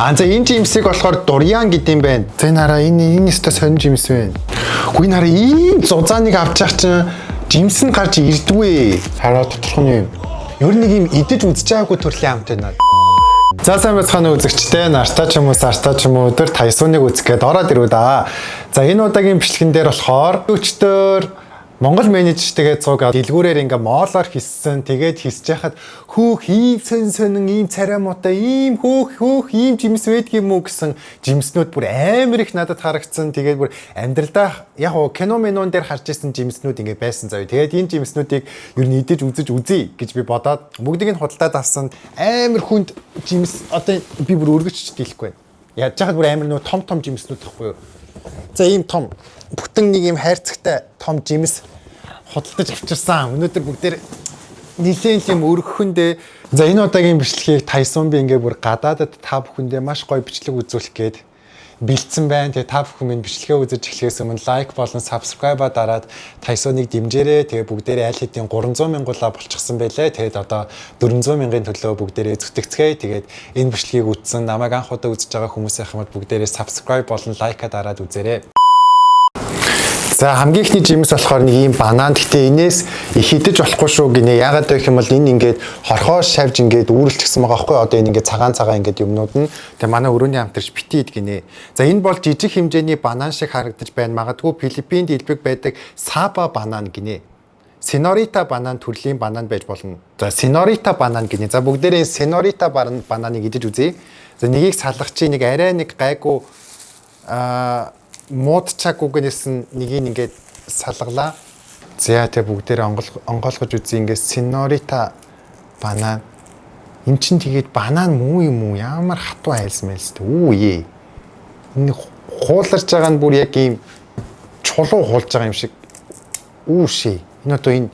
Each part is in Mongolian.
За энэ жимсийг болохоор дуриан гэдэм байх. За нараа энэ өстө сонин жимс байна. Хүй нараа ийм зузааныг авчих чинь жимс нь гарч ирдгүй. Хараа тодорхой юм. Ер нь нэг юм идэж үзэж байгаагүй төрлийн амт байна. За сайн байцгаана үзэгчтэй, нартай ч юм уу, сартай ч юм уу өдөр Тайсуныг үзэх гээд ороод ирвэ да. За энэ удаагийн бичлэгэн дээр болохоор өчтөр Монгол менежертэйгээ цуг дэлгүүрээр ингээ моолоор хийсэн. Тэгээд хийсэж яхад хөөх ийм сонин ийм царай муутай ийм хөөх ийм жимс байдаг юм уу гэсэн жимснүүд бүр амар их надад харагдсан. Тэгээд бүр амьдралдаа яг уу кино менон дээр харж ирсэн жимснүүд ингээ байсан заяа. Тэгээд энэ жимснүүдийг ер нь идэж үзэж үзье гэж би бодоод бүгдийг нь худалдаад авсан. Амар хүнд жимс одоо би бүр өргөжч дийлэхгүй байна. Яаж яхад бүр амар нөө том жимснүүд тахгүй юу. За ийм том бүтэн нэг юм хайрцагтай том жимс худалдаж авчирсан. Өнөөдөр бүгдээр нэлээд юм өргөхөндөө за энэ удаагийн бичлэгийг Тайсон би ингээ бүр гадаадад та бүхэндээ маш гоё бичлэг үзүүлэх гээд бэлдсэн байна. Тэгээ та бүхэн минь бичлэгээ үзэж эхлэхээс өмнө лайк болон сабскрайба дараад Тайсоныг дэмжээрэй. Тэгээ бүгдээрээ аль хэдийн 300 мянгуулаа болчихсон байлээ. Тэгээд одоо 400 мянган төлөө бүгдээрээ зүтгэцгээе. Тэгээд энэ бичлэгийг үзсэн намайг анх удаа үзэж байгаа хүмүүсийн хамт бүгдээрээ сабскрайб болон лайка дараад үзээрэй. За хамгийн ихний жимс болохоор нэг юм банан. Гэтэ энэс их идэж болохгүй шүү гинэ. Яагаад гэх юм бол энэ ингээд хорхоо шавж ингээд үүрэлчихсэн байгаа байхгүй. Одоо энэ ингээд цагаан ингээд юмнууд нь. Тэгээ манай өрөөний амтэрч битий ид гинэ. За энэ бол жижиг хэмжээний банан шиг харагдаж байна. Магадгүй Филиппинд илбэг байдаг саба банан гинэ. Сенорита банан төрлийн банан байж болно. За сенорита банан гинэ. За бүгдээрээ сенорита бананыг идэж үзье. За нэгийг салгах чи нэг арай нэг гайгүй муудчаагүйгээс нэгийг ингээд салгалаа. За тэгээ бүгдээрээ онгойлгож үзье ингээд сенорита банан. Энд чинь тэгээд банан муу юм уу? Ямар хатуу айлсмэлс тэ. Үе. Энэ хууларч байгаа нь бүр яг ийм чулуу хуулж байгаа юм шиг. Үүшээ. Энэ одоо энэ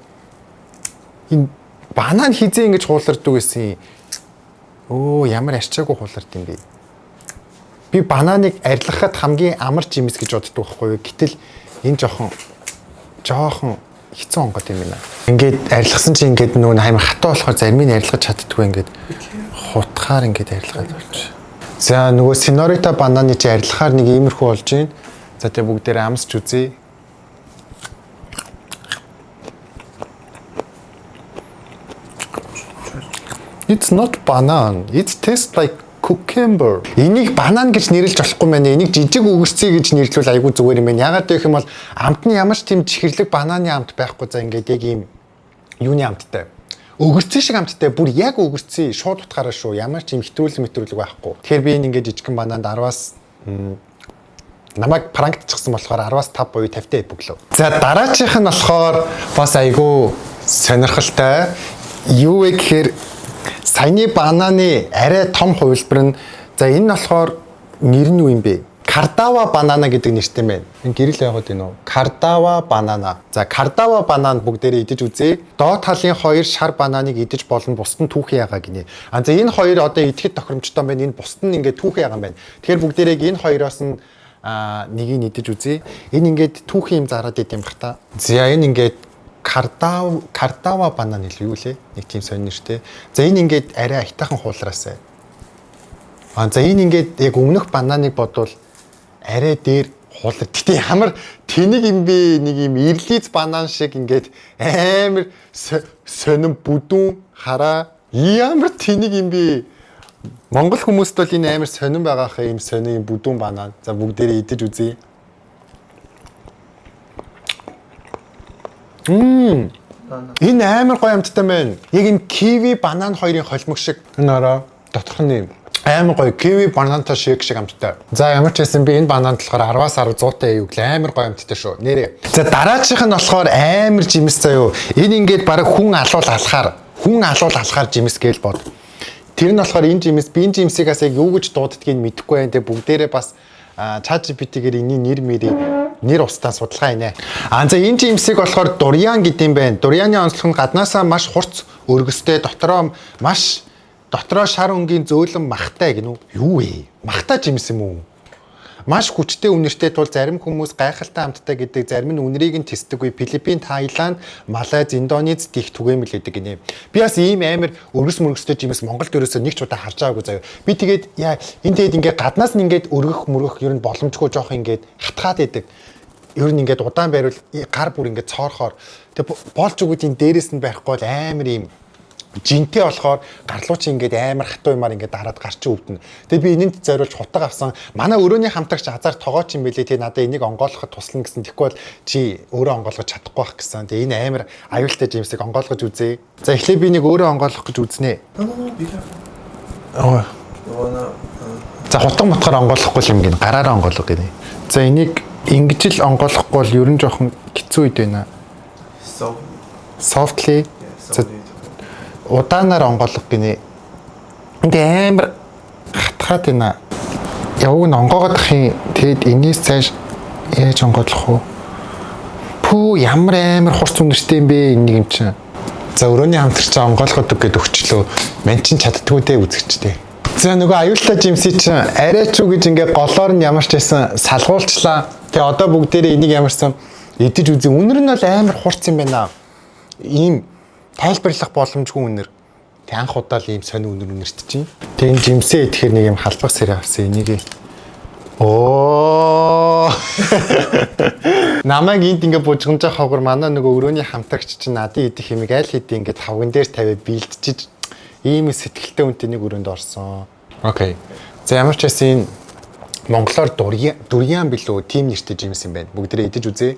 банан хизээ ингэж хуулардаг гэсэн. Ямар арчаагүй хуулард юм бэ? Би бананыг арилгахад хамгийн амар жимс гэж боддог байхгүй юу. Гэтэл энэ жоохон хэцүү онгод юм байна. Ингээд арилгасан чинь ингээд нүүн амар хатуу болохоор зарим нь арилгаж чаддгүй ингээд хутгаар ингээд арилгаад болчих. За нөгөө сенорита бананы чи арилгахаар нэг иймэрхүү болж байна. За тэгээ бүгдээрээ амсч үзье. It's not banana. It tastes like cucumber. Энийг банан гэж нэрлэж болохгүй мэнэ. Энийг жижиг үгэрцээ гэж нэрлэвэл айгүй зүгээр юм байна. Ягаад гэх юм бол амт нь ямар ч тийм чихэрлэг бананы амт байхгүй. За ингээд яг ийм юуны амттай. Үгэрцээ шиг амттай. Бүр яг үгэрцээ шууд утгаараа шүү. Ямар ч юм хэтрүүлэг байхгүй. Тэгэхээр би энэ ингээд жижигхэн бананд 10-аас намайг пранктчихсан болохоор 10-аас 5 буюу 50-тай бөглөө. За дараачих нь болохоор бас айгүй сонирхолтой. Юу вэ гэхээр саяны бананы арай том хувилбар нь за энэ нь болохоор нэр нь юу юм бэ? Кардава банана гэдэг нэртэй байна. Энэ гэрэл яваад байна уу? Кардава банана. За кардава банан бүгдээрээ идэж үзье. Доод талын хоёр шар бананыг идэж болно. Бусд нь түүхэн ягаа гинэ. За энэ хоёр одоо идэхэд тохиромжтой байна. Энэ бусд нь ингээд түүхэн ягаа байна. Тэгэхээр бүгдээрээ энэ хоёроос нь нэгийг идэж үзье. Энэ ингээд түүхэн юм зараад идэм бах та. За энэ ингээд кардава банан хэлээ юу лээ? Нэг тийм сонир нэртэй. За энэ ингээд арай айтайхан хуулраасаа. За энэ ингээд яг өмнөх бананыг бодвол арай дээр хуулар. Гэтэ ямар тэнэг юм бэ? Нэг юм ирлиз банан шиг ингээд амар сонин бүдүүн хараа. Ямар тэнэг юм бэ? Монгол хүмүүст бол энэ амар сонин байгаахаа юм сонин бүдүүн банан. За бүгдээрээ идэж үзье. Энэ амар гоё амттай байна. Яг юм киви банан хоёрын холимог шиг нөрөө доторх нь юм. Амар гоё киви банантай шиг амттай. За ямар ч байсан би энэ бананд болохоор 10-аас 10 100-тай юу гэлээ амар гоё амттай шүү. Нэрээ. За дараачих нь болохоор амар жимс заяо. Энэ ингээд баг хүн алуул алахаар жимс гээл бод. Тэр нь болохоор энэ жимс би энэ жимсээс яг юу гэж дууддгийг мэдэхгүй байна. Тэ бүгдээрээ бас ChatGPT-гээр энэний нэр устдаа судалгааийнэ. За энэ жимсийг болохоор дуриан гэдэм байх. Дурианы онцлог нь гаднаасаа маш хурц өргөстэй, дотроо шар өнгийн зөөлөн махтай гинүү. Юу вэ? Махтай жимс юм уу? Маш хүчтэй үнэртэй тул зарим хүмүүс гайхалтай амттай гэдэг, зарим нь үнэрийг нь тэсдэггүй. Филиппин, Таиланд, Малайз, Индонез дих түгээмэл гэдэг гинэ. Би бас ийм амар өргөс мөргөстэй жимс Монголд ерөөсөө нэг ч удаа харж байгаагүй заяа. Би тэгээд яа энэ тэгээд ингээд гаднаас нь ингээд өргөх мөргөх ер нь боломжгүй жоох ингээд хатгаад идэг. Ер нь ингээд удаан байвал гар бүр ингээд цоорхоор тэг болж өгөөд энэ дээрээс нь байхгүй бол амар ийм жинтэй болохоор гарлуу чи ингээд амар хатуу юмар ингээд дараад гарч өвдөнө. Тэгээ би энэнд зориулж хутаг авсан. Манай өрөөний хамтагч азар тогооч юм бэлээ. Тэгээ надад энийг онгойлгоход туслана гэсэн. Тэгэхгүй бол чи өөрөө онгойлгож чадахгүй байх гэсэн. Тэгээ энэ амар аюултай жимсийг онгойлгож үзье. За эхлээ би нэг өөрөө онгойлгох гэж үзнэ. За хутаг мотхоор онгойлгохгүй юм гин гараараа онгойлго гинэ. За энийг ингэж л онгойлгохгүй бол ер нь жоохон хэцүү үед байна. Softly. Удаанаар онгойлгох гинэ. Энд амар хатгаад байна. Яваг нь онгоогод ахын тэгэд энэс цааш яаж онгойлгох вэ? Пүү ямар амар хурц үнэртэй юм бэ энийг юм чинь. За өрөөний хамтрч онгойлгоод өггээд өгчлөө. Мэн чин чаддгүй дээ үзэгчтэй. За нөгөө аюултай жимсий чинь арай ч үг гэж ингээ голоор нь ямарч байсан салгуулчлаа. Тэгээ одоо бүгдээрээ энийг ямарсан идэж үзье. Үнэр нь бол амар хурц юм байна. Ийм тайлбарлах боломжгүй үнэр. Тэг анх удаа л ийм сони үнэр үнэрт чинь. Тэг энэ жимсээ идэхээр нэг юм халбах сэрэ авсан энийг. Оо. Намайг энд ингээ бужигнж хавгар манай нөгөө өрөөний хамтагч чинь надын идэх хэмиг аль хэдийн ингээ тавган дээр тавиад бэлдчихэж ийм сэтгэлтэй үнтэй нэг өрөөнд орсон. Окей. За ямар ч байсан энэ монголоор дуриан билүү тим нэртэй жимс юм байна. Бүгдээрээ идэж үзье.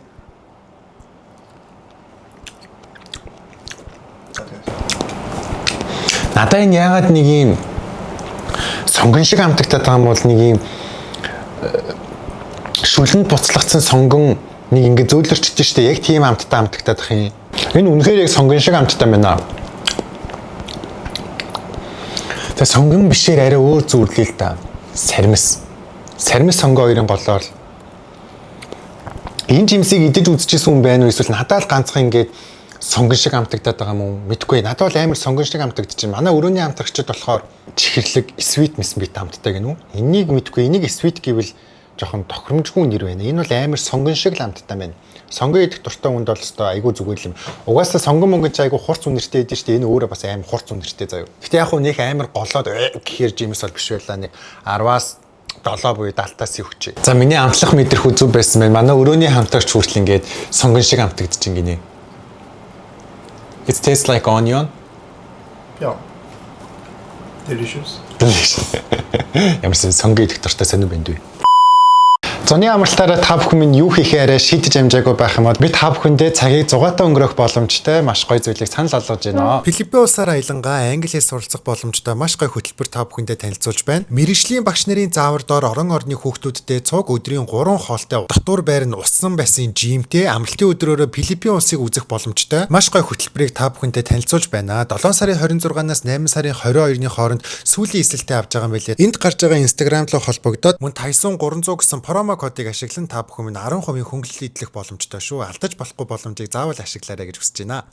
Надаа энэ яагаад нэг юм сонгон шиг амтагтаад байгаа юм бол нэг юм шүлэнд буцлагдсан сонгон нэг ингэ зөөлрчж штэ яг тийм амттай амтагтаад ах юм. Энэ үнэхээр яг сонгон шиг амттай байна. За сонгон бишээр арай өөр зүрлээ л да. Сармис сонгоо хоёрын голоор энэ жимсийг идэж үзчихсэн хүн байна уу эсвэл надад л ганцхан ингээд сонгон шиг амтагдаад байгаа юм уу мэдгүй. Надад бол амар сонгон шиг амтагдчих. Манай өрөөний амтагчид болохоор чихэрлэг sweet мисбит амттай гэнэ үү? Энийг мэдгүй. Энийг sweet гэвэл жоохон тохиромжгүй нэр байна. Энэ бол амар сонгон шиг л амттай байна. Сонгон идэх дуртай хүнд бол өстой айгүй зүгээр юм. Угаасаа сонгон мөнгөч айгүй хурц үнэртэй идэв штэ. Энэ өөрөө бас амар хурц үнэртэй заяа. Гэтэ яг хуу нэг амар голоод гэхээр жимс бол биш байлаа. Нэг 10-аас 7 буюу 70-аас өгч. За миний амтлах мэдрэх үзүү байсан байна. Манай өрөөний хамтагч хүртэл ингээд сонгон шиг амтагдаж гинэ. It tastes like onion. Yeah. Delicious. Ямар сонгоо идэх дуртай сонир байна дүү. Зуны амралтаараа та бүхэн минь юу хийхээрээ шийдэж амжаагүй байх юм бол би та бүхэндээ цагийг зугаатай өнгөрөх боломжтой маш гоё зүйлийг санал болгож байна. Филиппин улсаар аялангаа англи хэл суралцах боломжтой маш гоё хөтөлбөр та бүхэндээ танилцуулж байна. Мэргэжлийн багш нарын заавар доор орон орны хүүхдүүдтэй цуг өдрийн 3 хоолтой дотор байр нь усан байсан жимтэй амралтын өдрөөрөө Филиппин улсыг үзэх боломжтой маш гоё хөтөлбөрийг та бүхэндээ танилцуулж байна. 7 сарын 26-наас 8 сарын 22-ны хооронд сүүлийн эсэлтээ авч байгаа юм билээ. Энд гарч байгаа Instagram руу холбогдоод мөн Tyson 300 гэсэн промо кодыг ашиглан та бүхэн 10% хөнгөлөлт идэх боломжтой шүү. Алдаж болохгүй боломжийг заавал ашиглаарай гэж хүсэж байна.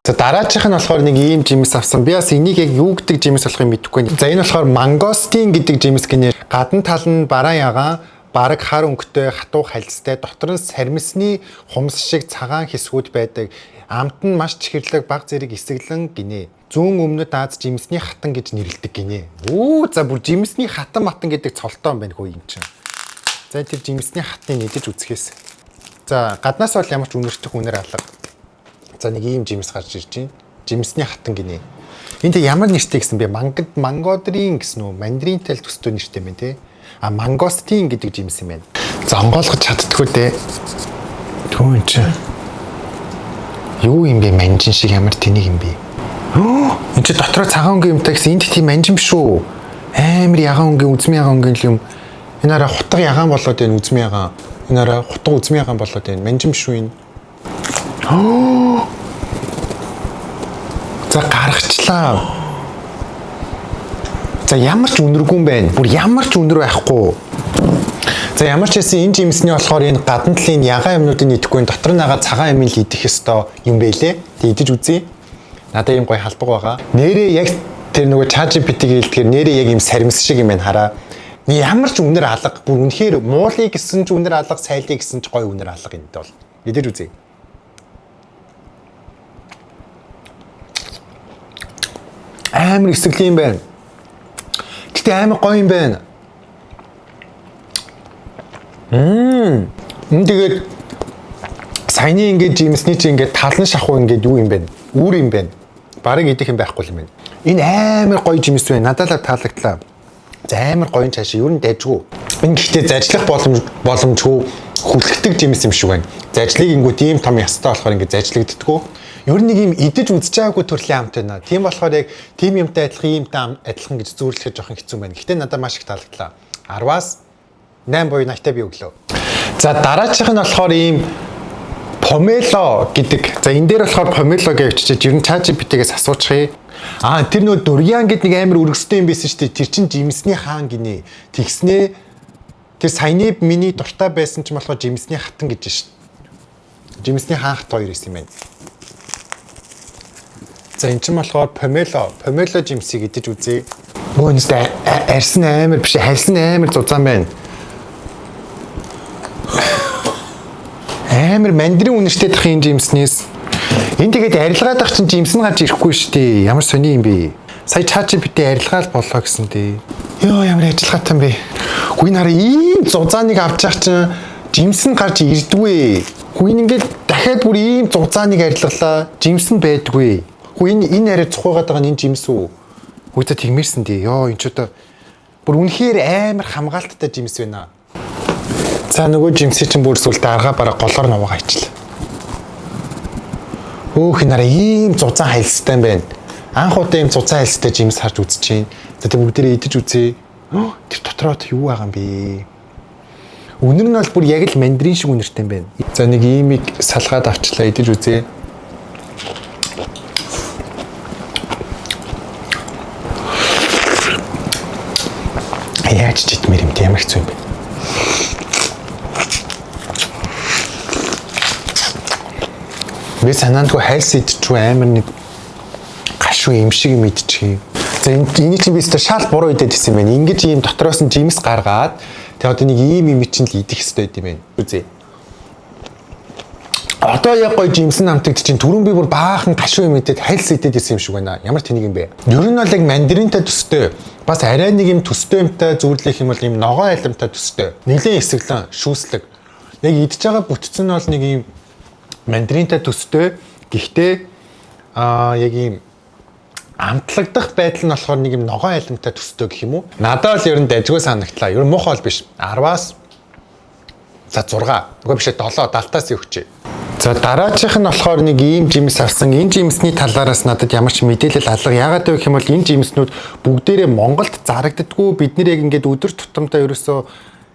За дараачих нь болохоор нэг ийм жимс авсан. Би бас энийг яг юу гэдэг жимс болохыг мэдэхгүй. За энэ болохоор мангостин гэдэг жимс гинэ. Гадна тал нь бараан ягаан, бараг хар өнгөтэй, хатуу халистай, дотор нь сармисны хумс шиг цагаан хэсгүүд байдаг. Амт нь маш чихэрлэг баг зэрэг эсэглэн гинэ. Зүүн өмнөд Аз жимсний хатан гэж нэрлэдэг гинэ. За бүр жимсний хатан матан гэдэг цолтой юм байна хөө юм чинь. За тэр жимсний хатыг идэж үзэхээс. За гаднаас бол ямар ч үнэртэх үнэр алга. За нэг ийм жимс гарч ирж байна. Жимсний хатан гинэ. Энд ямар нэртэй гэсэн бэ? Мангодрин гэсэн үү? Мандаринтай л төстэй нэртэй юм те. Мангостин гэдэг жимс юм байна. За онгойлгож чаддгүй дээ. Түүн чи. Юу юм бэ? Манжин шиг ямар тэнийг юм бэ? Энд чи дотроо цагаан өнгийн юмтай гэсэн энд тийм манжин биш үү? Амар ягаан өнгийн, үзмийн ягаан өнгийн юм. Энэ арай хутга ягаан болоод байна үзмийн ягаан. Энэ арай хутга үзмийн ягаан болоод байна. Манжин биш үү энэ? За гаргачлаа. За ямар ч үнэргүй юм байна. Бүр ямар ч үнэр байхгүй. За ямар ч хэсэн энэ жимсний болохоор энэ гадна талын ягаан юмнуудыг идэхгүй дотор нь байгаа цагаан юм л идэх ёстой юм байлээ. Тэг идэж үзье. Надад ийм гоё халбаг байгаа. Нэрээ яг тэр нөгөө ChatGPT гэлдэхээр нэрээ яг ийм сармис шиг юм байна хараа. Ямар ч үнэр алга, бүр үнэхээр муулыг гэсэн ч үнэр алга, сайлыг гэсэн ч гоё үнэр алга энэ бол. Мэдээж үзье. Амар эсрэглэн байна. Гэтэ амар гоё юм байна. Тэгээд саяны ингээд жимсний чи ингээд талан шахуу ингээд юу юм бэ? Үүр юм байна. Барыг идэх юм байхгүй юм байна. Энэ амар гоё жимс байна. Надад таалагдлаа. За амар гоё цаашаа ер нь дайжгүй. Энэ гэхдээ зажлах боломжгүй хүлхдэг жимс юм шиг байна. Зажлыг ингүү тийм том ястай болохоор ингээд зажлагддаггүй. Ер нь нэг юм идэж үзэж байгаагүй төрлийн амт байна. Тийм болохоор яг тийм юмтай адилхан гэж зүүрлэхэд жоохон хэцүү байна. Гэхдээ надад маш их таалагдлаа. 10-аас 8 буюу 80-тай би өглөө. За дараачих нь болохоор ийм помело гэдэг. За энэ дээр болохоор помело гэж бичиж ер нь ChatGPT-гээс асуучих. Тэр нөө дуриан гэдэг нэг амар өргөстэй юм байсан шүү дээ. Тэр чин жимсний хаан гинэ. Тэгснээ тэр саяны миний дуртай байсан ч болохоор жимсний хатан гэж шүү. Жимсний хаан хат хоёр байсан юм байна. За энэ чинь болохоор помело жимсийг идэж үзье. Бөөнөстэй арьсан амар биш, харьсан амар зузаан байна. Амар мандрин үнэртэй дах энэ жимснээс. Энд тэгээд арилгаад ах чинь жимс нь гарч ирэхгүй шүү дээ. Ямар сони юм бэ? Сая ChatGPT арилгаал боллоо гэсэн дээ. Йоо ямар ажиллагаатай юм бэ? Хүй нараа ийм зузааныг авч явах чинь жимс нь гарч ирдгүй. Хүй ингээд дахиад бүр ийм зузааныг арилгалаа. Жимс нь байдгүй. Хүй энэ арай цухуугаад байгаа энэ жимс үү? Хүйтэй тэгмэрсэн дээ. Йоо энэ ч одоо бүр үнэхээр амар хамгаалттай жимс байна. За нөгөө жимсээ чинь бүр сүлдээ аргаа бараа голоор наваагаа ичлаа. Өөх нараа ийм зузаан хайлстай юм байна. Анх удаа ийм зузаан хайлстай жимс харж үзчихээн. За тэг бүгдээрээ идэж үзье. Тэр дотроо юу байгаа юм бэ? Үнэр нь бол бүр яг л мандрин шиг үнэртэй юм байна. За нэг иймийг салгаад авчлаа идэж үзье. Яаж ч идмэр юм ямар хэцүү юм бэ? Би санаандгүй хайлс идчихв амар нэг гашуу юм шиг юм идчихээ. За энийг чинь би шал буруу идээд ирсэн юм байна. Ингэж ийм дотроос нь жимс гаргаад тэгээ одоо нэг ийм юм чинь л идэх хэрэгтэй юм байна. Үзье. Одоо яг гоё жимсэн хамтагд чинь түрүүн би бүр баахан гашуу юм идээд хайлс идээд ирсэн юм шиг байна. Ямар тэнийг юм бэ? Ер нь бол яг мандаринтай төстэй. Бас арай нэг юм төстэй юмтай зүүрлэх юм бол ийм ногоон айлмтай төстэй. Нилийн эсрэглэн шүүслэг. Яг идж байгаа бүтцэн нь бол нэг ийм мандаринтай төстэй. Гэхдээ яг ийм амтлагдах байдал нь болохоор нэг юм ногоон айлмтай төстэй гэх юм уу? Надад л ер нь дайжгүй санагдлаа. Ер нь муухай бол биш. 10-аас за 6. Үгүй биш 7 70-аас өгчээ. За дараачих нь болохоор нэг ийм жимс авсан. Энэ жимсний талаараас надад ямар ч мэдээлэл алга. Яагаад гэвэл юм бол энэ жимснүүд бүгдээрээ Монголд зарагддаггүй. Бид нэр яг ингээд өдөр тутамдаа ерөөсөө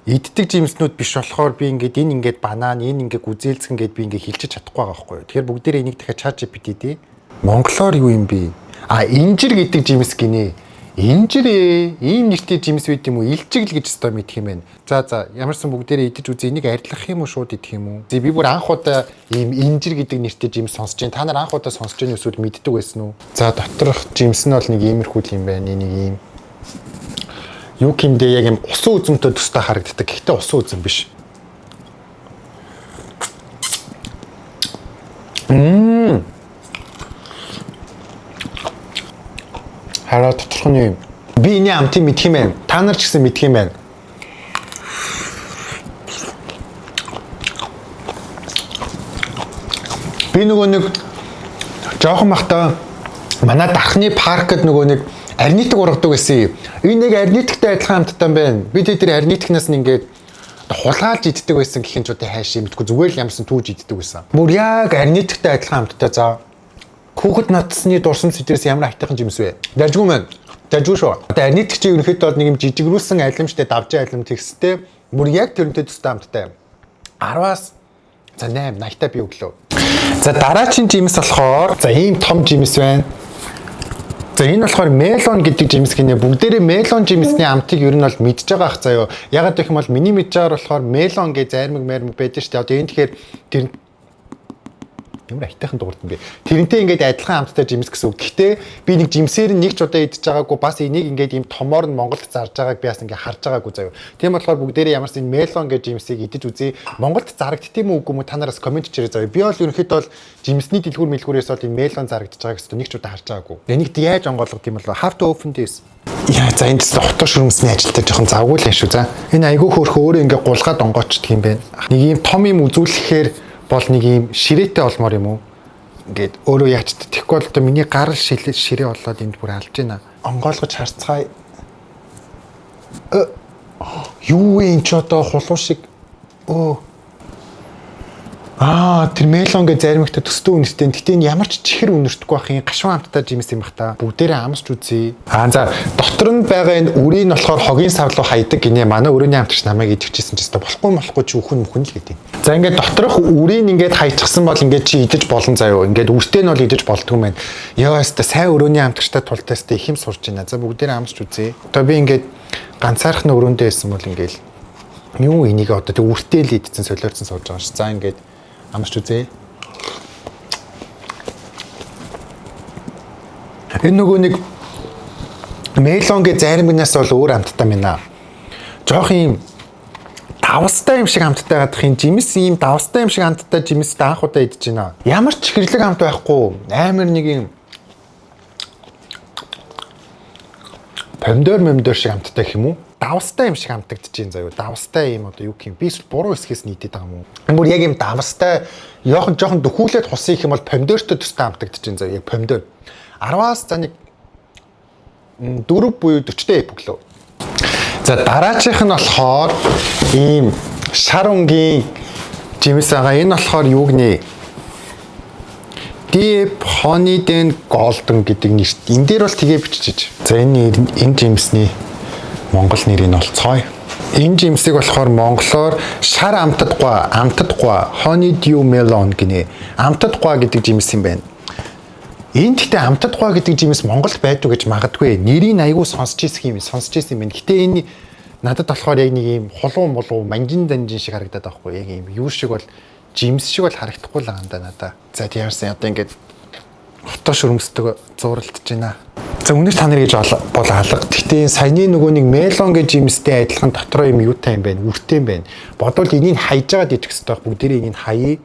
иддэг жимснүүд биш болохоор би ингээд энэ ингээд банан, энэ ингээд гүзээлцгэн гэд би ингээд хилчиж чадахгүй байгаа байхгүй юу. Тэгэхээр бүгдээрээ энийг дахиад ChatGPT дээ. Монголоор юу юм бэ? Инжир гэдэг жимс гинэ. Инжир ийм нэртэй жимс байд юм уу? Илчигл гэж өстой мэдх юм байна. За ямарсан бүгдээрээ идэж үзье. Энийг арилгах юм уу шууд идэх юм уу? Би бүр анх удаа ийм инжир гэдэг нэртэй жимс сонсож байна. Та нар анх удаа сонсож байгаа эсвэл мэддэг байсан уу? За доторх жимс нь бол нэг иймэрхүү юм байна. Нэг ийм юу гэмдээ яг юм усан үзэмтэй төстэй харагддаг. Гэхдээ усан үзэм биш. Хараа доторх нь юм. Би энэ амтыг мэдх юм байна. Та нар ч гэсэн мэдх юм байна. Би нөгөө нэг жоохон бахта манай дархны паркд нөгөө нэг арнитик ургадаг байсан. Энэ нэг арнитиктэй адилхан амттай байна. Би тэр арнитикнаас нь ингээд хулгайлж иддэг байсан гэх юм ч удаа хайшаа мэдгүй зүгээр л ямарсан түүж иддэг байсан. Бүр яг арнитиктэй адилхан амттай за. Хүүхэд натсны дурсан сэтрээс ямар айтайхан жимс вэ? Дажгүй маань. Дажгүй шүү. Одоо арнитик чи ерөнхийдөө нэг юм жижигрүүлсэн айлмштай давжин айлм тэгстэй. Бүр яг тэрнтэй төстэй амттай. 10-аас за 8 80-та би өглөө. За дараагийн жимс болохоор за ийм том жимс байна. За энэ болохоор мелон гэдэг жимс гинэ. Бүгдээрээ мелон жимсний амтыг ер нь бол мэдж байгаа ах заяо. Ягаад гэх юм бол миний мэдж байгаагаар болохоор мелон гэ зармиг байдаг шүү дээ. Одоо энэ тэгэхээр тэр Ямар айтайхан дуурд юм бэ. Тэрнтэй ингээд адилхан амттай жимс гэсэн үг. Гэхдээ би нэг жимсээр нэг ч удаа идэж байгаагүй бас энийг ингээд ийм томоор нь Монголд зарж байгааг би бас ингээд харж байгаагүй заяа. Тийм болохоор бүгдээрээ ямарс энэ мелон гэж жимсийг идэж үзье. Монголд зарагддсан юм уу үгүй юм та нараас комент хийрээ заяа. Би бол ерөнхийдөө бол жимсний дэлгүүр мэлгүүрээс бол энэ мелон зарагдаж байгааг гэсэн нэг ч удаа харж байгаагүй. Энийг яаж онгойлгох юм бол have to open this. Яа за энэ хотор шүрмсний ажилтай жоохон завгүй л юм шүү за. Энэ айгүй хөөрхөө өөрөө ингээд гулгаад онгоочдөг юм байна. Нэг ийм том юм үзүүлэхээр бол нэг ийм ширээтэй олмоор юм уу? Ингээд өөрөө яачд тэгэхгүй бол одоо миний гар ширээ болоод энд бүр алж байна. Онгойлгож харцгаая. Юу вэ энэ ч одоо хулуу шиг. Тэр мелон гэж заримхтай төстэй үнэтэй. Гэтэ энэ ямар ч чихэр үнэртэхгүй байх юм гашуун амттай жимс юм бах та. Бүгдээрээ амсч үзье. За дотор нь байгаа энэ үрийг нь болохоор хогийн сав руу хайдаг гинэ. Манай өрөөний амтч намайг идэвчсэн ч гэсэн болохгүй чи үхэн мөхөн л гэдэг. За ингээд доторх үрийг ингээд хайчихсан бол ингээд чи идэж болно заяо. Ингээд үртэй нь бол идэж болдгүй юм байна. Яа өстө сайн өрөөний амтчтай тултайстай их юм сурж байна. За бүгдээрээ амсч үзье. Одоо би ингээд ганцаархны өрөөндөө байсан бол ингээд юу энийг одоо тэг үртэй л идсэн солиорсон сууж байгаа ш. За ингээд амсч үзье. Энэ нөгөө нэг мелонгийн заримнаас бол өөр амттай байна. Жохо юм давстай юм шиг амттай гадах юм жимс юм давстай юм шиг амттай жимстэй анх удаа идэж байна. Ямар ч чихэрлэг амт байхгүй. Амар нэг юм помидор шиг амттай гэх юм уу? Давстай юм шиг амтагдаж байна заяа. Давстай юм одоо юу гэх юм? Би буруу хэсгээс нийтэд байгаа юм уу? Бүр яг юм давстай жоохон дөхүүлээд хусан их юм бол помидортой төстэй амтагдаж байна заяа. Яг помидор. 10-аас за нэг 4 буюу 40-тэй эпоглөө. За дараачих нь болохоор ийм шар өнгийн жимс байгаа. Энэ болохоор юу гэнэ? Deep Honeyden Golden гэдэг нэрт. Энэ дээр бол тгээ бичиж. За энэ жимсний монгол нэрийг нь олцгоё. Энэ жимсийг болохоор монголоор шар амтдаггүй Honeydew Melon гинэ. Амтдаггүй гэдэг жимс юм байна. Энэ гэхдээ амтдаггүй гэдэг жимс Монголд байдгүй гэж магадгүй. Нэрийг айгүй сонсч ирсэн юм байна. Гэтэ энэ надад болохоор яг нэг юм хулуу манжин данжин шиг харагдаад байгаа хгүй. Яг юм юу шиг бол жимс шиг бол харагдахгүй л байгаа юм да надаа. За тиймэрсэн одоо ингээд хотоо шүрмсдэг зууралдаж байна. За үнээр та нар гэж бол алга. Гэхдээ саяны нөгөө нэг мелон гэж жимстэй адилхан дотроо юм юутай юм байна, үртэй юм байна. Бодвол энийг хайж байгаа дижих хэрэгтэй байх. Бүгдээрээ энийг хаяа.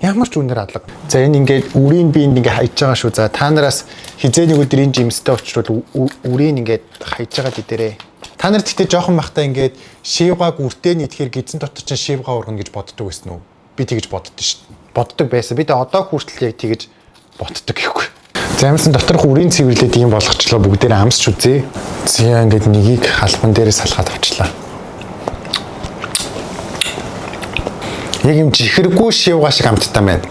Ямар ч үнээр алга. За энэ ингээд үрийг би энд ингээд хайж байгаа шүү. За та нараас хизээ нэг өдөр энэ жимстэй очрол үрийг ингээд хайж байгаа дээрээ. Та нар тэгтээ жоохон бахтаа ингээд шивгааг үртэй нийтгэхэр гидсэн дотор чинь шивгаа ургана гэж боддог байсан уу? Би тэгэж боддоо шүү. Боддог байсан. Би одоо хүртэл яг тэгэж боддог гэхгүй. За ямарсан доторх үрийн цэвэрлээд ийм болгочлоо бүгдээрээ амсч үзье. За ингээд нэгийг халбан дээрээ салгаад авчлаа. Яг юм чихэргүй шивгаа шиг амттай байна.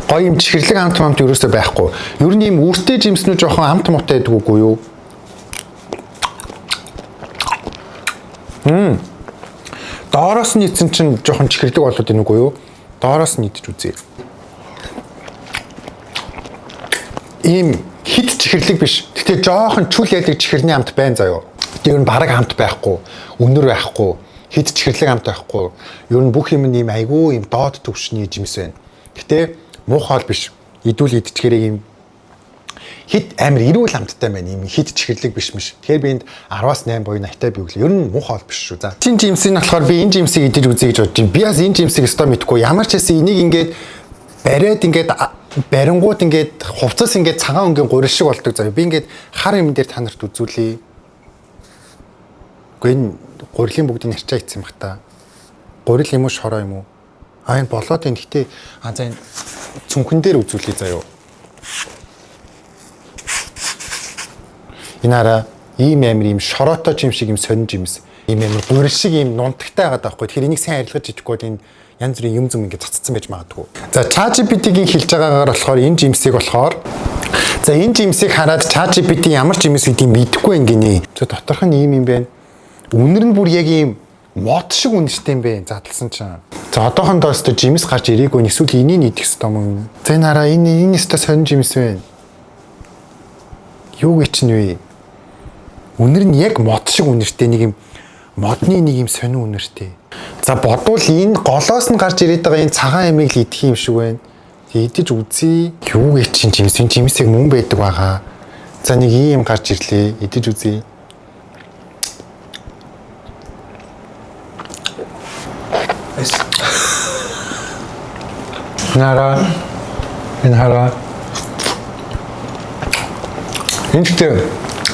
Гоё юм чихэрлэг амт ерөөсөө байхгүй. Ер нь ийм үртэй жимснүү жоохон амт муутай байдаг үгүй юу? Доороос нь ийдсэн чинь жоохон чихэрлэг болоод байна үгүй юу? Доороос нь идэж үзье. Ийм хит чихэрлэг биш. Гэтэ жоохон чүл яадаг чихэрний амт байна заяа. Гэтэ ер нь бараг амт байхгүй, өнөр байхгүй, хит чихэрлэг амт байхгүй. Ер нь бүх юм ийм айгүй ийм доод төвшний жимс байна. Гэтэ муухай биш. Идүүл идчихэрэг ийм хит амир эрүүл амттай байна. Ийм хит чихэрлэг биш. Тэгэхээр би энд 10-аас 8 буюу 80-тай бивэл ер нь муухай биш шүү. За. Чин жимсийг болохоор би энэ жимсийг идэж үзье гэж бодож байна. Би бас энэ жимсийг өстой мэдгүй. Ямар ч хэсэг энийг ингээд бариад ингээд барингууд ингээд хувцас ингээд цагаан өнгийн гурил шиг болдог заяа. Би ингээд хар юм дээр та нарт үзүүлье. Гэхдээ энэ гурилын бүгдийг нарчаа ицсэн бах та. Гурил юм уу шороо юм уу? Энэ болоод энэ гэхдээ за энэ цүнхэн дээр үзүүлье заяа. Энэ араа ийм амир ийм шороотой юм шиг ийм сонин жимс. Ийм амир гурил шиг ийм нунтагтай байгаа даахгүй. Тэгэхээр энийг сайн арилгаж идэхгүй бол энэ янз бүрийн юм зүм ингээд цацсан байж магадгүй. За ChatGPT-гийн хэлж байгаагаар болохоор энэ жимсийг болохоор за энэ жимсийг хараад ChatGPT ямар жимс гэдгийг мэдэхгүй ингэнэ. За доторх нь ийм юм байна. Үнэр нь бүр яг ийм мод шиг үнэртэй юм бэ. Задлсан чинь. За одоохондоо өстө жимс гарч ирээгүй эсвэл энийг идэх ёстой юм. За энэ хараа энэ өстө сонин жимс байна. Юу гэж чинь вэ? Үнэр нь яг мод шиг үнэртэй нэг юм модны нэг юм сонин үнэртэй. За бодвол энэ голоос нь гарч ирээд байгаа энэ цагаан ямиг л идэх юм шиг байна. Идэж үзье. Юу гэж чинь жимсийг мөн байдаг байгаа. За нэг ийм гарч ирлээ. Идэж үзье. Энэ хараа. Энэ гэдэг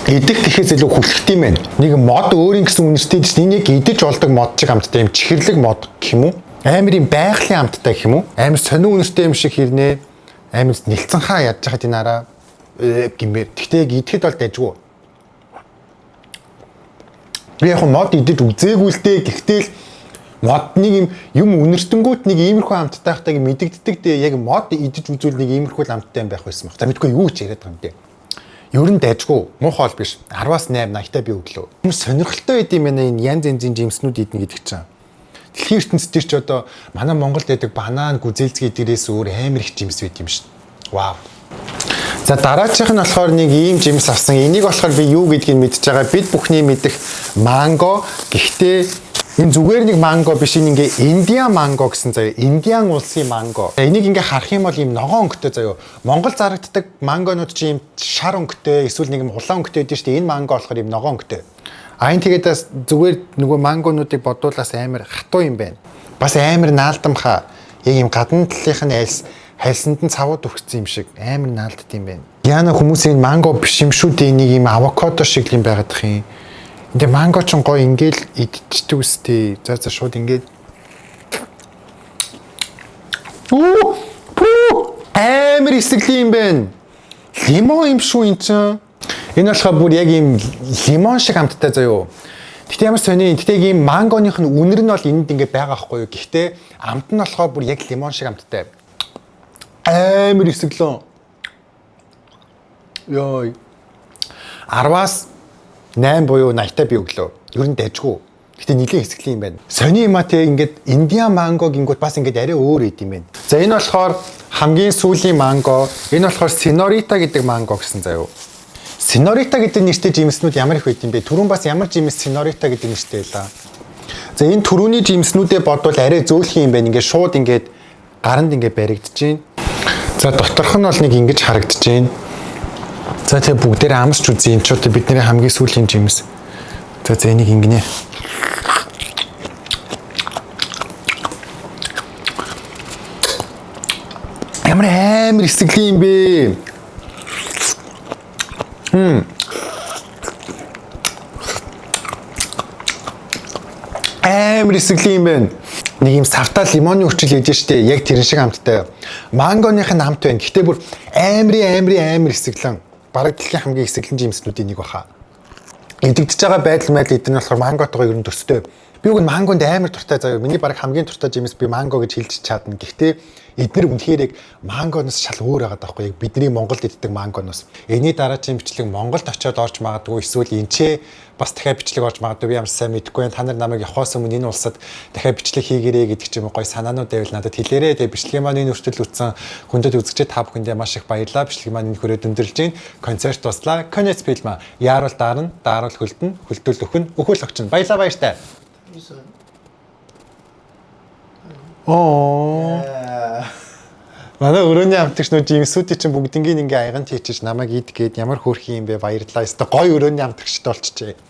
идэх гэхээс илүү хүлхт юм байна. Нэг мод өөрийн гэсэн үнэртэй чинь энэ яг идэж болдог мод шиг амттай юм чихэрлэг мод гэх юм уу? Амар юм байгалийн амттай гэх юм уу? Амар сонин үнэртэй юм шиг хэрнээ. Амар нэлцэн хаа ядж хахад энэ хараа гимээр. Гэхдээ яг идэхэд бол дайжгүй. Би яг мод идэж үзээгүй л дээ. Гэхдээ л мод нэг юм үнэртэнгүүт нэг иймэрхүү амттай хатаг мэдэгддэг дээ. Яг мод идэж үзвэл нэг иймэрхүү амттай юм байх байсан баг. За мэдгүй юу ч яриад байгаа юм дээ. Ер нь дайжгүй, муухай бол биш. 10-8 80-таа би өглөө. Юм сонирхолтой байд юм байна энэ янз янзын жимснүүд идэх гэдэг чинь. Дэлхийн ертөнцийн ч одоо манай Монголд байдаг банан, гүзээлзгийн дээрээс өөр амар их жимс байд юм шин. Вау. За дараачих нь болохоор нэг ийм жимс авсан. Энийг болохоор би юу гэдгийг мэдчихэж байгаа. Бид бүхний мэдэх манго. Гэхдээ энэ зүгээр нэг манго биш энэ ингээ Индиан манго гэсэн заяа. Индиан улсын манго. Энийг ингээ харах юм бол ийм ногоон өнгөтэй заяа. Монгол зарагддаг мангонууд чи ийм шар өнгөтэй эсвэл нэг юм улаан өнгөтэй байдаг шүү дээ. Энэ манго болохоор ийм ногоон өнгөтэй. А энэ тэгээд зүгээр нөгөө мангонуудыг бодуулаас амар хатуу юм байна. Бас амар наалдамхаа. Яг ийм гадна талынх нь хайлсанд нь цавууд өгсөн юм шиг амар наалдд юм байна. Яна хүмүүсийн манго биш юм шүү дээ. Нэг ийм авокадо шиг юм байгаад их юм. Ингээ манго ч гоё ингээл идчихдэг үстэй. За шууд ингээд. Амар эсэглэн юм байна. Лимон юм шүү энэ чинь. Энэ болохоор бүр яг ийм лимон шиг амттай заяо. Гэтэ ямар сони. Гэтэ ийм мангоных нь үнэр нь бол энд ингээд байгаа байхгүй юу. Гэхдээ амт нь болохоор бүр яг лимон шиг амттай. Амар эсэглэн. Йой. 10-аас 8 буюу 80-таа би өглөө. Ер нь дайжгүй. Гэтэ нилийн хэсэглийн юм байна. Сони юм а те ингээд Индиан манго гингүүд бас ингээд арай өөр байд юм байна. За энэ болохоор хамгийн сүүлийн манго. Энэ болохоор Senorita гэдэг манго гэсэн заяо. Senorita гэдэг нэртэй жимснүүд ямар их байд юм бэ? Түрүүн бас ямар жимс Senorita гэдэг нэртэй байлаа. За энэ түрүүний жимснүүдэд бодвол арай зөөлхөн юм байна. Ингээд шууд ингээд гаранд ингээд баригдаж байна. За доторх нь бол нэг ингэж харагдаж байна. За тэгээ бүгдээрээ амсч үзье энэ ч одоо бидний хамгийн сүүлийн жимс. За энийг ингэнэ. Ямар эсэглэн юм бэ? Амар эсэглэн юм байна. Нэг юм савтаа лимоны үрчил ээж штэ. Яг тэрэн шиг амттай. Мангоных нь амт байна. Гэтэ бүр амар эсэглэн. Бараг дэлхийн хамгийн эсэглэн жимснүүдийн нэг баха. Идэгдэж байгаа байдал эдгээр нь болохоор манготойгоо ер нь төстэй. Би үгүй мангонд амар дуртай заяа. Миний бараг хамгийн дуртай жимс би манго гэж хэлж чадна. Гэхдээ эдгээр үнэхээр яг мангоноос шал өөр байгаа даахгүй. Яг бидний Монголд иддэг мангоноос. Энийний дараагийн бичлэг Монголд очиод орж магадгүй эсвэл энчээ бас дахиад бичлэг орж магадгүй би ямар сайн мэдэхгүй байна. Та нар намайг явахаас өмнө энэ улсад дахиад бичлэг хийгэрэй гэдэг ч юм уу гоё санаанууд байвал надад хэлээрэй. Тэгээ бичлэгийн маань энэ хүртэл үтсэн хүндэт үзэгчид та бүхэндээ маш их баярлалаа. Бичлэгийн маань энэ хүрээд өндөрлж байна. Концерт туслаа. Конец фильма. Яарал дарна, даарал хөлдөн, хөлдөл өхөн, өхөл огчин. Баярлалаа баяртай. Манай өрөөний амтгч нөө жимсүүдийн чинь бүгднийг ингээ аяган тийчиж намайг идгээд ямар хөөрхөн юм бэ баярлалаа. Өстой гоё өрөөний амтгчд болчихжээ.